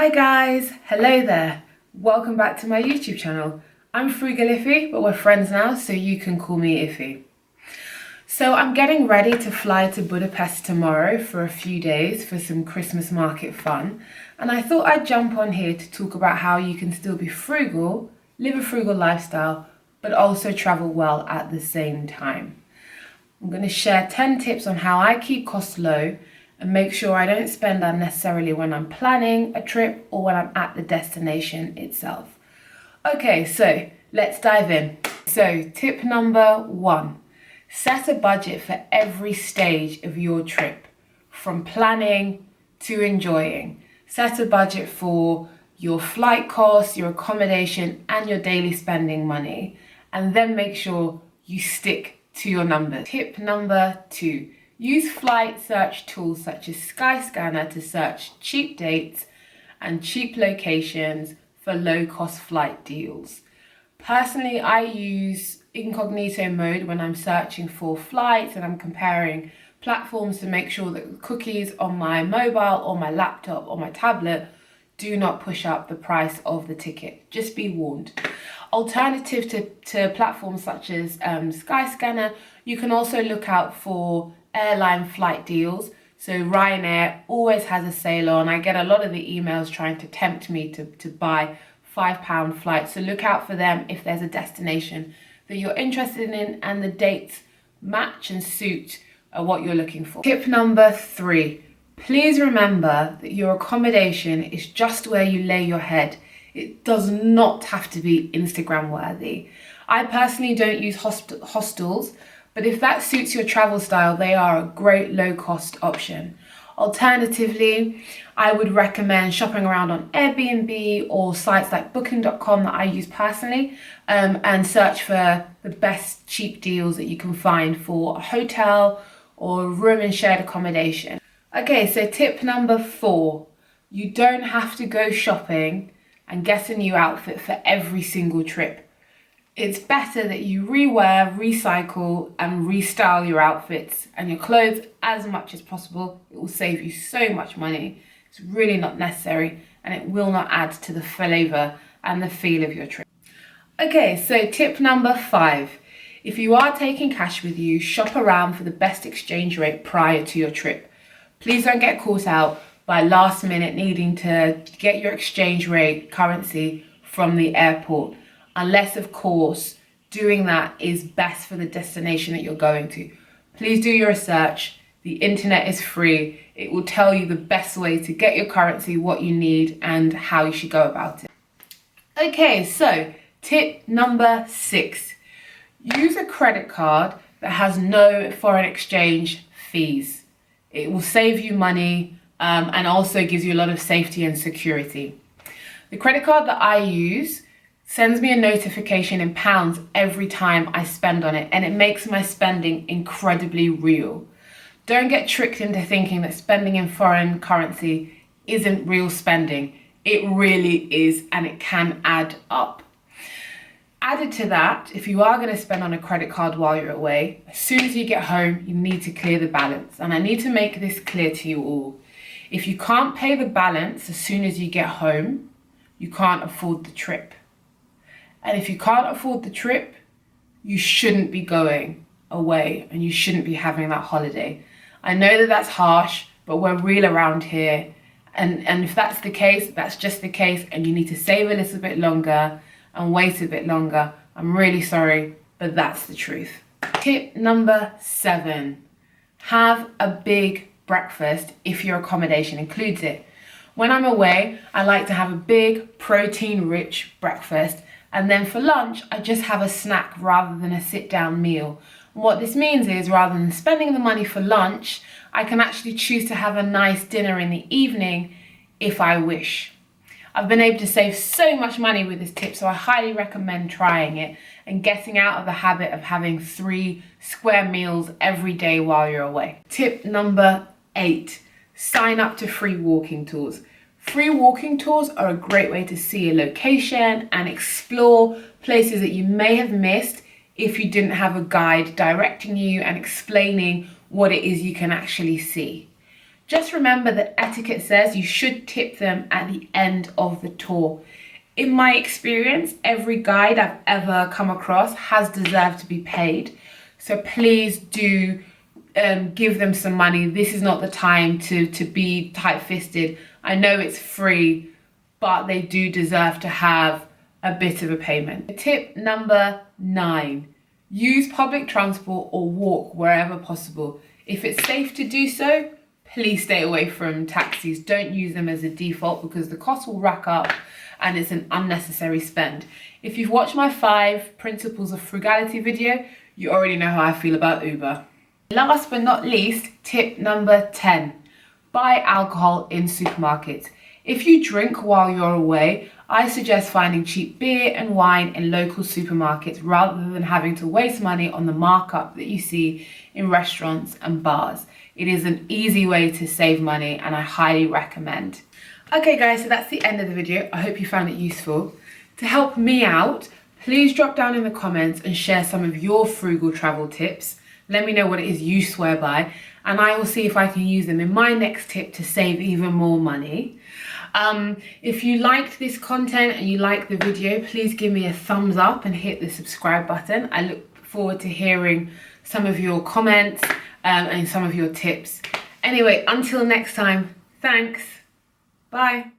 Hi guys, hello there. Welcome back to my YouTube channel. I'm Frugal Ify, but we're friends now, so you can call me Ify. So I'm getting ready to fly to Budapest tomorrow for a few days for some Christmas market fun. And I thought I'd jump on here to talk about how you can still be frugal, live a frugal lifestyle, but also travel well at the same time. I'm going to share 10 tips on how I keep costs low and make sure I don't spend unnecessarily when I'm planning a trip or when I'm at the destination itself. Okay, so let's dive in. So tip number 1, set a budget for every stage of your trip, from planning to enjoying. Set a budget for your flight costs, your accommodation, and your daily spending money, and then make sure you stick to your numbers. Tip number 2, use flight search tools such as Skyscanner to search cheap dates and cheap locations for low-cost flight deals. Personally, I use incognito mode when I'm searching for flights and I'm comparing platforms to make sure that the cookies on my mobile or my laptop or my tablet do not push up the price of the ticket. Just be warned. Alternative to platforms such as Skyscanner, you can also look out for airline flight deals. So Ryanair always has a sale on. I get a lot of the emails trying to tempt me to buy £5 flights. So look out for them if there's a destination that you're interested in and the dates match and suit what you're looking for. Tip number 3, please remember that your accommodation is just where you lay your head. It does not have to be Instagram worthy. I personally don't use hostels, but if that suits your travel style, they are a great low-cost option. Alternatively, I would recommend shopping around on Airbnb or sites like booking.com that I use personally, and search for the best cheap deals that you can find for a hotel or room and shared accommodation. Okay, so tip number 4, you don't have to go shopping and get a new outfit for every single trip. It's better that you rewear, recycle, and restyle your outfits and your clothes as much as possible. It will save you so much money. It's really not necessary, and it will not add to the flavour and the feel of your trip. Okay, so tip number 5. If you are taking cash with you, shop around for the best exchange rate prior to your trip. Please don't get caught out by last minute needing to get your exchange rate currency from the airport. Unless, of course, doing that is best for the destination that you're going to. Please do your research. The internet is free. It will tell you the best way to get your currency, what you need, and how you should go about it. Okay, so tip number 6. Use a credit card that has no foreign exchange fees. It will save you money and also gives you a lot of safety and security. The credit card that I use sends me a notification in pounds every time I spend on it, and it makes my spending incredibly real. Don't get tricked into thinking that spending in foreign currency isn't real spending. It really is, and it can add up. Added to that, if you are going to spend on a credit card while you're away, as soon as you get home, you need to clear the balance. And I need to make this clear to you all. If you can't pay the balance as soon as you get home, you can't afford the trip. And if you can't afford the trip, you shouldn't be going away and you shouldn't be having that holiday. I know that that's harsh, but we're real around here. And if that's the case, that's just the case, and you need to save a little bit longer and wait a bit longer. I'm really sorry, but that's the truth. Tip number 7, have a big breakfast if your accommodation includes it. When I'm away, I like to have a big protein-rich breakfast. And then for lunch, I just have a snack rather than a sit-down meal. And what this means is, rather than spending the money for lunch, I can actually choose to have a nice dinner in the evening if I wish. I've been able to save so much money with this tip, so I highly recommend trying it and getting out of the habit of having 3 square meals every day while you're away. Tip number 8, sign up to free walking tours. Free walking tours are a great way to see a location and explore places that you may have missed if you didn't have a guide directing you and explaining what it is you can actually see. Just remember that etiquette says you should tip them at the end of the tour. In my experience, every guide I've ever come across has deserved to be paid. So please do give them some money. This is not the time to be tight-fisted. I know it's free, but they do deserve to have a bit of a payment. Tip number 9, use public transport or walk wherever possible. If it's safe to do so, please stay away from taxis. Don't use them as a default because the cost will rack up and it's an unnecessary spend. If you've watched my 5 principles of frugality video, you already know how I feel about Uber. Last but not least, tip number 10, buy alcohol in supermarkets. If you drink while you're away, I suggest finding cheap beer and wine in local supermarkets rather than having to waste money on the markup that you see in restaurants and bars. It is an easy way to save money and I highly recommend. Okay guys, so that's the end of the video. I hope you found it useful. To help me out, please drop down in the comments and share some of your frugal travel tips. Let me know what it is you swear by and I will see if I can use them in my next tip to save even more money. If you liked this content and you liked the video, please give me a thumbs up and hit the subscribe button. I look forward to hearing some of your comments and some of your tips. Anyway, until next time, thanks. Bye.